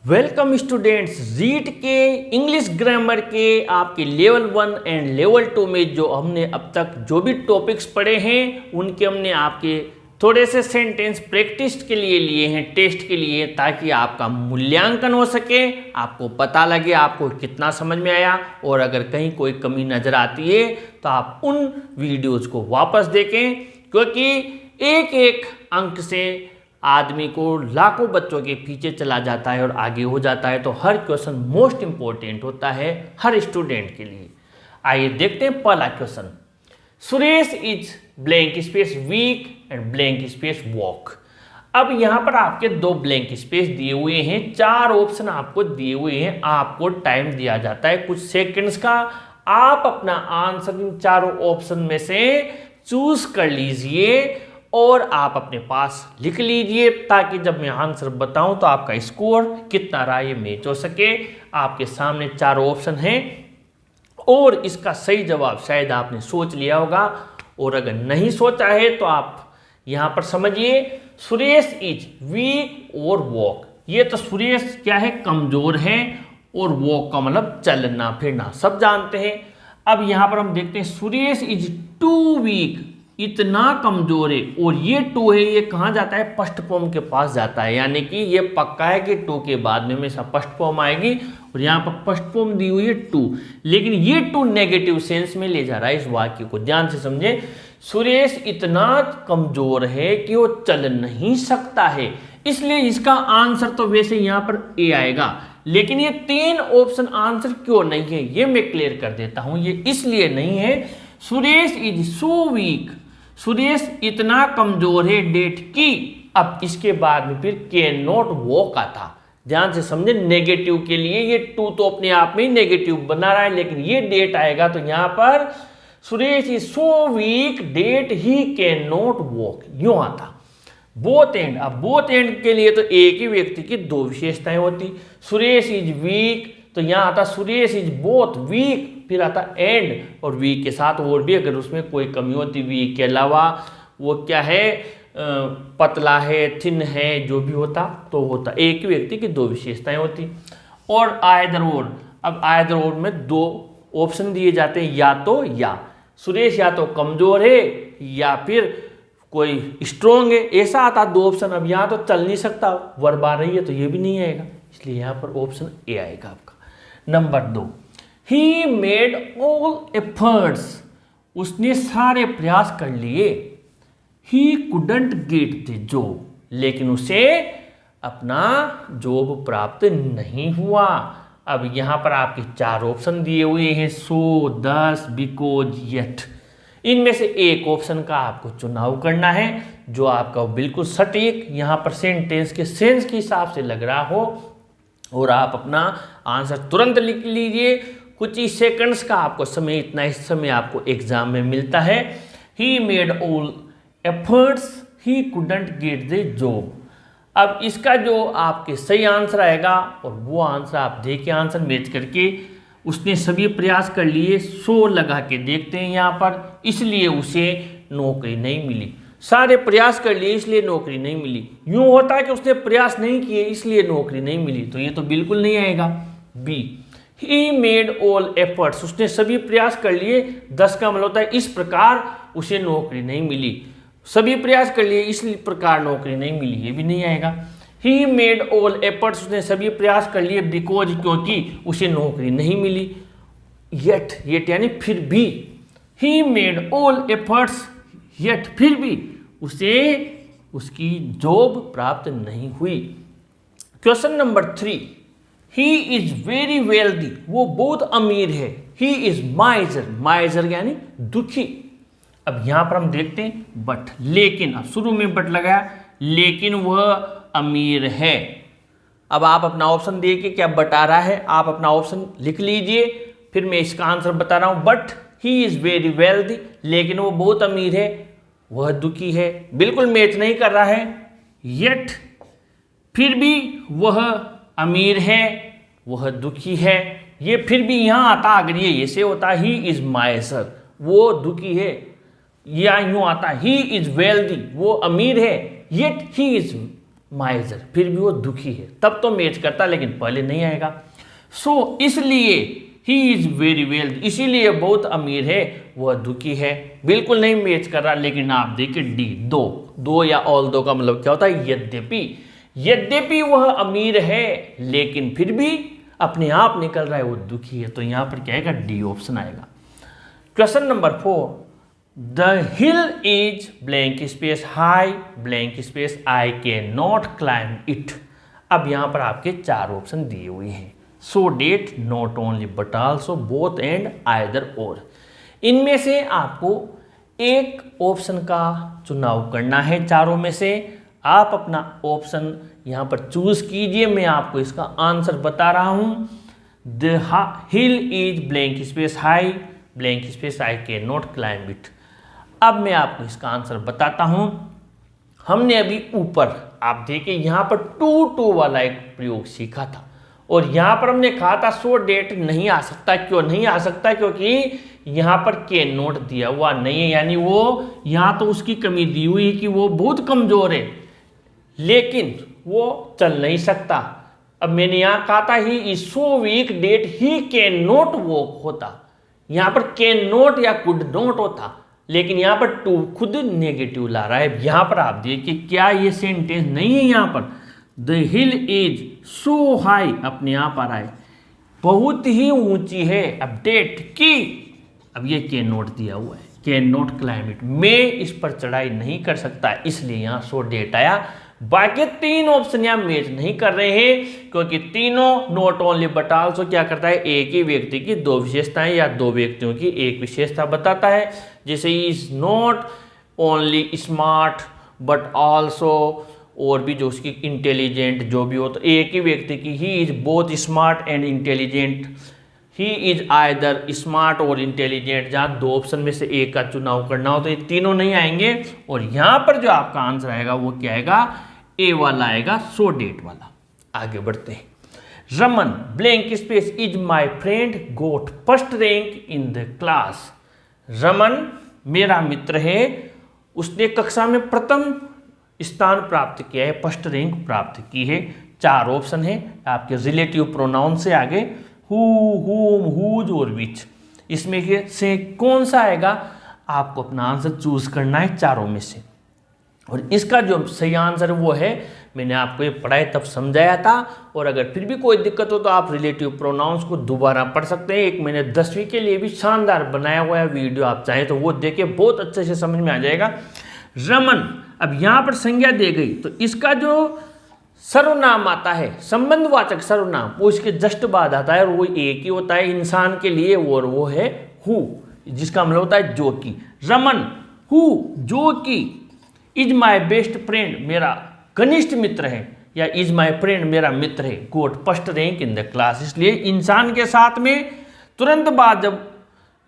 Welcome students, read के English grammar के आपके लेवल 1 एंड लेवल 2 में जो हमने अब तक जो भी टॉपिक्स पढ़े हैं उनके हमने आपके थोड़े से सेंटेंस प्रैक्टिस के लिए लिए हैं, टेस्ट के लिए, ताकि आपका मूल्यांकन हो सके, आपको पता लगे आपको कितना समझ में आया। और अगर कहीं कोई कमी नज़र आती है तो आप उन वीडियोज़ को वापस देखें, क्योंकि एक एक अंक से आदमी को लाखों बच्चों के पीछे चला जाता है और आगे हो जाता है। तो हर क्वेश्चन मोस्ट इंपॉर्टेंट होता है हर स्टूडेंट के लिए। आइए देखते हैं पहला question. Suresh is blank space weak and blank space walk. अब यहाँ पर आपके दो ब्लैंक स्पेस दिए हुए हैं, चार ऑप्शन आपको दिए हुए हैं, आपको टाइम दिया जाता है कुछ सेकंड्स का। आप अपना आंसर इन चारों ऑप्शन में से चूज कर लीजिए और आप अपने पास लिख लीजिए, ताकि जब मैं आंसर बताऊं तो आपका स्कोर कितना रहा ये मैच हो सके। आपके सामने चार ऑप्शन हैं और इसका सही जवाब शायद आपने सोच लिया होगा, और अगर नहीं सोचा है तो आप यहां पर समझिए सुरेश इज वीक और वॉक। ये तो सुरेश क्या है, कमजोर है, और वॉक का मतलब चलना फिरना, सब जानते हैं। अब यहां पर हम देखते हैं सुरेश इज टू वीक, इतना कमजोर है, और ये टू है, ये कहाँ जाता है, फर्स्ट फॉर्म के पास जाता है, यानी कि ये पक्का है कि टू के बाद में हमेशा फर्स्ट फॉर्म आएगी, और यहाँ पर फर्स्ट फॉर्म दी हुई है टू, लेकिन ये टू नेगेटिव सेंस में ले जा रहा है इस वाक्य को। ध्यान से समझे, सुरेश इतना कमजोर है कि वो चल नहीं सकता है, इसलिए इसका आंसर तो वैसे यहाँ पर ए आएगा। लेकिन ये तीन ऑप्शन आंसर क्यों नहीं है ये मैं क्लियर कर देता हूं। ये इसलिए नहीं है, Suresh is so week, Suresh इतना कमजोर है डेट की। अब इसके बाद में फिर कैन नॉट वॉक आता। ध्यान से समझे, नेगेटिव के लिए ये टू तो अपने आप में ही नेगेटिव बना रहा है, लेकिन ये डेट आएगा तो यहां पर Suresh is so weak that he can not walk, यूं आता। बोथ एंड, अब बोथ एंड के लिए तो एक ही व्यक्ति की दो विशेषताएं होती। सुरेश इज वीक तो यहां आता सुरेश इज बोथ वीक, फिर आता एंड, और वीक के साथ और भी अगर उसमें कोई कमी होती, वीक के अलावा वो क्या है, पतला है, थिन है, जो भी होता तो होता। एक ही व्यक्ति की दो विशेषताएं होती। और आयदर और, अब आयदर और में दो ऑप्शन दिए जाते हैं, या तो या। सुरेश या तो कमजोर है या फिर कोई स्ट्रोंग है, ऐसा आता दो ऑप्शन। अब यहाँ तो चल नहीं सकता, वर्ब आ रही है तो ये भी नहीं आएगा, इसलिए यहाँ पर ऑप्शन ए आएगा आपका। नंबर 2, ही मेड ऑल एफर्ट्स, उसने सारे प्रयास कर लिए। He couldn't get the job, लेकिन उसे अपना जॉब प्राप्त नहीं हुआ। अब यहां पर आपके चार ऑप्शन दिए हुए हैं, सो, दस, बिकॉज, येट। इनमें से एक ऑप्शन का आपको चुनाव करना है जो आपका बिल्कुल सटीक यहां पर सेंटेंस के सेंस के हिसाब से लग रहा हो, और आप अपना आंसर तुरंत लिख लीजिए। कुछ ही सेकंड्स का आपको समय, इतना ही समय आपको एग्जाम में मिलता है। ही made all efforts, he couldn't get the job. अब इसका जो आपके सही आंसर आएगा, और वो आंसर आप देखिए, आंसर मैच करके, उसने सभी प्रयास कर लिए, सो लगा के देखते हैं यहाँ पर, इसलिए उसे नौकरी नहीं मिली। सारे प्रयास कर लिए इसलिए नौकरी नहीं मिली। यूं होता है कि उसने प्रयास नहीं किए इसलिए नौकरी नहीं मिली, तो ये तो बिल्कुल नहीं आएगा। B, he made all efforts, उसने सभी प्रयास कर लिए, 10 का मतलब होता है इस प्रकार उसे नौकरी नहीं मिली। सभी प्रयास कर लिए इस प्रकार नौकरी नहीं मिली, ये भी नहीं आएगा। ही मेड ऑल एफर्ट्स, उसने सभी प्रयास कर लिए, बिकॉज, क्योंकि उसे नौकरी नहीं मिली। येट, येट यानी फिर भी। ही मेड ऑल एफर्ट्स येट, फिर भी उसे उसकी जॉब प्राप्त नहीं हुई। Question number 3, he is very wealthy, वो बहुत अमीर है। ही इज माइजर, माइजर यानी दुखी। अब यहां पर हम देखते हैं बट, लेकिन, अब शुरू में बट लगाया, लेकिन वह अमीर है। अब आप अपना ऑप्शन देखिए क्या बता रहा है, आप अपना ऑप्शन लिख लीजिए, फिर मैं इसका आंसर बता रहा हूं। But he is very wealthy, लेकिन वो बहुत अमीर है, वह दुखी है, बिल्कुल मैच नहीं कर रहा है। येट, फिर भी वह अमीर है, वह दुखी है, ये फिर भी यहां आता, अगर ये ऐसे होता ही इज माइजर, वो दुखी है, या यूं आता ही इज वेल्दी, वो अमीर है, येट ही इज माइजर, फिर भी वो दुखी है, तब तो मैच करता, लेकिन पहले नहीं आएगा। सो इसलिए ही इज़ वेरी वेल्थ, इसीलिए बहुत अमीर है, वह दुखी है, बिल्कुल नहीं मैच कर रहा। लेकिन आप देखिए डी, दो या ऑल दो का मतलब क्या होता है, यद्यपि वह अमीर है लेकिन फिर भी अपने आप निकल रहा है वो दुखी है, तो यहाँ पर क्या आएगा, डी ऑप्शन आएगा। Question number 4, the hill is blank space high blank space I can not climb it. अब यहाँ पर आपके 4 ऑप्शन दिए हुए हैं, so that, not only but also, both and, either or. इनमें से आपको एक ऑप्शन का चुनाव करना है चारों में से। आप अपना ऑप्शन यहाँ पर चूज कीजिए, मैं आपको इसका आंसर बता रहा हूँ। The hill is blank space high blank space I can not climb it. अब मैं आपको इसका आंसर बताता हूँ। हमने अभी ऊपर आप देखिए यहाँ पर 2 वाला एक प्रयोग सीखा था, और यहाँ पर हमने कहा था सो डेट नहीं आ सकता। क्यों नहीं आ सकता, क्योंकि यहाँ पर कैन नॉट दिया हुआ नहीं है, यानी वो यहाँ तो उसकी कमी दी हुई है कि वो बहुत कमजोर है, लेकिन वो चल नहीं सकता। अब मैंने यहाँ कहा था he is so weak that he can not walk होता, यहाँ पर कैन नॉट या कुड नॉट होता, लेकिन यहाँ पर टू खुद नेगेटिव ला रहा है। यहाँ पर आप देखिए क्या ये सेंटेंस नहीं है, यहाँ पर the hill is so high अपने आप आ रहा है, बहुत ही ऊंची है। अपडेट की, अब ये कैन नॉट दिया हुआ है, कैन नॉट क्लाइंब इट, मैं इस पर चढ़ाई नहीं कर सकता, इसलिए यहाँ सो डेट आया। बाकी 3 ऑप्शन यहाँ मैच नहीं कर रहे हैं, क्योंकि तीनों नॉट ओनली बट आल्सो क्या करता है, एक ही व्यक्ति की 2 विशेषताएं या 2 व्यक्तियों की एक विशेषता बताता है। जैसे is not only smart but also, और भी जो उसकी इंटेलिजेंट जो भी हो, तो एक ही व्यक्ति की he is both smart and intelligent, he is either smart और इंटेलिजेंट। जहाँ 2 ऑप्शन में से एक का चुनाव करना हो तो ये तीनों नहीं आएंगे, और यहाँ पर जो आपका आंसर आएगा वो क्या आएगा, ए वाला आएगा, सो डेट वाला। आगे बढ़ते हैं। Raman blank space is my friend got first rank in the class. Raman मेरा मित्र है, उसने कक्षा में प्रथम स्थान प्राप्त किया है, फर्स्ट रैंक प्राप्त की है। 4 ऑप्शन है आपके रिलेटिव प्रोनाउन से आगे, हु, हुम, हुज और विच। इसमें से कौन सा आएगा, आपको अपना आंसर चूज करना है चारों में से। और इसका जो सही आंसर वो है, मैंने आपको ये पढ़ाई तब समझाया था, और अगर फिर भी कोई दिक्कत हो तो आप रिलेटिव प्रोनाउंस को दोबारा पढ़ सकते हैं। एक मैंने 10वीं के लिए भी शानदार बनाया हुआ है वीडियो, आप चाहें तो वो देखिए, बहुत अच्छे से समझ में आ जाएगा। रमन, अब यहाँ पर संज्ञा दे गई, तो इसका जो सर्वनाम आता है, संबंधवाचक सर्वनाम, वो इसके जस्ट बाद आता है, और वो एक ही होता है इंसान के लिए, और वो है हु, जिसका मतलब होता है जो कि। रमन हु, जो कि, इज माई बेस्ट फ्रेंड, मेरा घनिष्ठ मित्र है, या इज माई फ्रेंड मेरा मित्र है, got first rank in the class. इसलिए इंसान के साथ में तुरंत बाद जब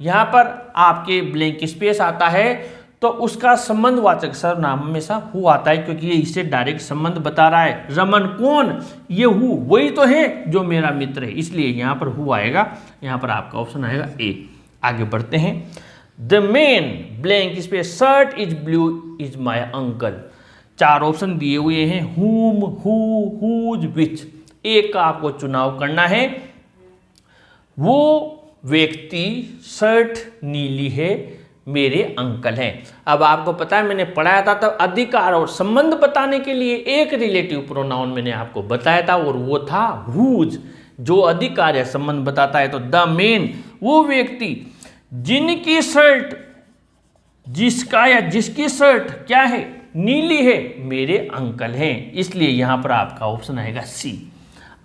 यहाँ पर आपके ब्लैंक स्पेस आता है, तो उसका संबंधवाचक सर्वनाम हमेशा हु आता है, क्योंकि ये इससे डायरेक्ट संबंध बता रहा है। रमन कौन, ये हु वही तो है जो मेरा मित्र है, इसलिए यहाँ पर हु आएगा। यहाँ पर आपका ऑप्शन आएगा ए। आगे बढ़ते हैं। The main blank space shirt is blue is my uncle. 4 option दिए हुए हैं, हुम, हु, हुज, विच। एक का आपको चुनाव करना है। वो व्यक्ति शर्ट नीली है, मेरे अंकल हैं। अब आपको पता है मैंने पढ़ाया था, तब अधिकार और संबंध बताने के लिए एक रिलेटिव प्रोनाउन मैंने आपको बताया था, और वो था हुज, जो अधिकार या संबंध बताता है। तो द मेन, वो व्यक्ति जिनकी शर्ट, जिसका या जिसकी शर्ट क्या है, नीली है, मेरे अंकल हैं। इसलिए यहां पर आपका ऑप्शन आएगा सी।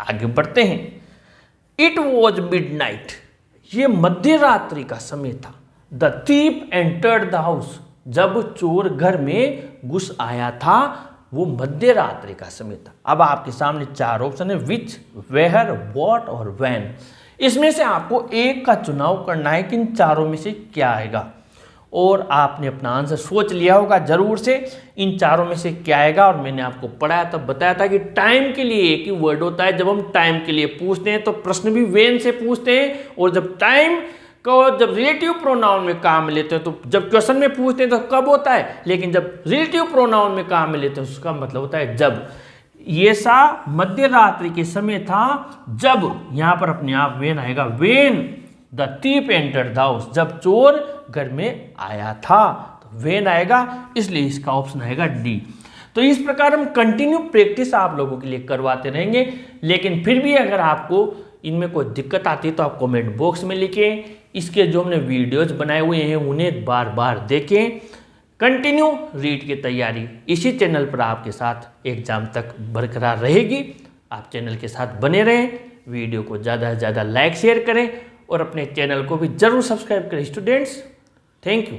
आगे बढ़ते हैं। इट वॉज मिडनाइट, ये मध्य रात्रि का समय था। The thief entered the house, जब चोर घर में घुस आया था, वो मध्य रात्रि का समय था। अब आपके सामने 4 ऑप्शन है, विच, वेयर, व्हाट और व्हेन। इसमें से आपको एक का चुनाव करना है कि इन चारों में से क्या आएगा, और आपने अपना आंसर सोच लिया होगा जरूर से, इन चारों में से क्या आएगा। और मैंने आपको पढ़ाया तब बताया था कि टाइम के लिए एक ही वर्ड होता है। जब हम टाइम के लिए पूछते हैं तो प्रश्न भी वेन से पूछते हैं, और जब टाइम को जब रिलेटिव प्रोनाउन में काम में लेते हैं, तो जब क्वेश्चन में पूछते हैं तो कब होता है, लेकिन जब रिलेटिव प्रोनाउन में काम में लेते हैं उसका मतलब होता है जब। ये सा मध्य रात्रि के समय था जब, यहां पर अपने आप वेन आएगा, when the thief entered the house, जब चोर घर में आया था, तो वेन आएगा, इसलिए इसका ऑप्शन आएगा डी। तो इस प्रकार हम कंटिन्यू प्रैक्टिस आप लोगों के लिए करवाते रहेंगे, लेकिन फिर भी अगर आपको इनमें कोई दिक्कत आती है तो आप कमेंट बॉक्स में लिखें। इसके जो हमने वीडियोज बनाए हुए हैं उन्हें बार बार देखें। कंटिन्यू रीड की तैयारी इसी चैनल पर आपके साथ एग्जाम तक बरकरार रहेगी। आप चैनल के साथ बने रहें, वीडियो को ज़्यादा से ज़्यादा लाइक शेयर करें और अपने चैनल को भी ज़रूर सब्सक्राइब करें स्टूडेंट्स। Thank you.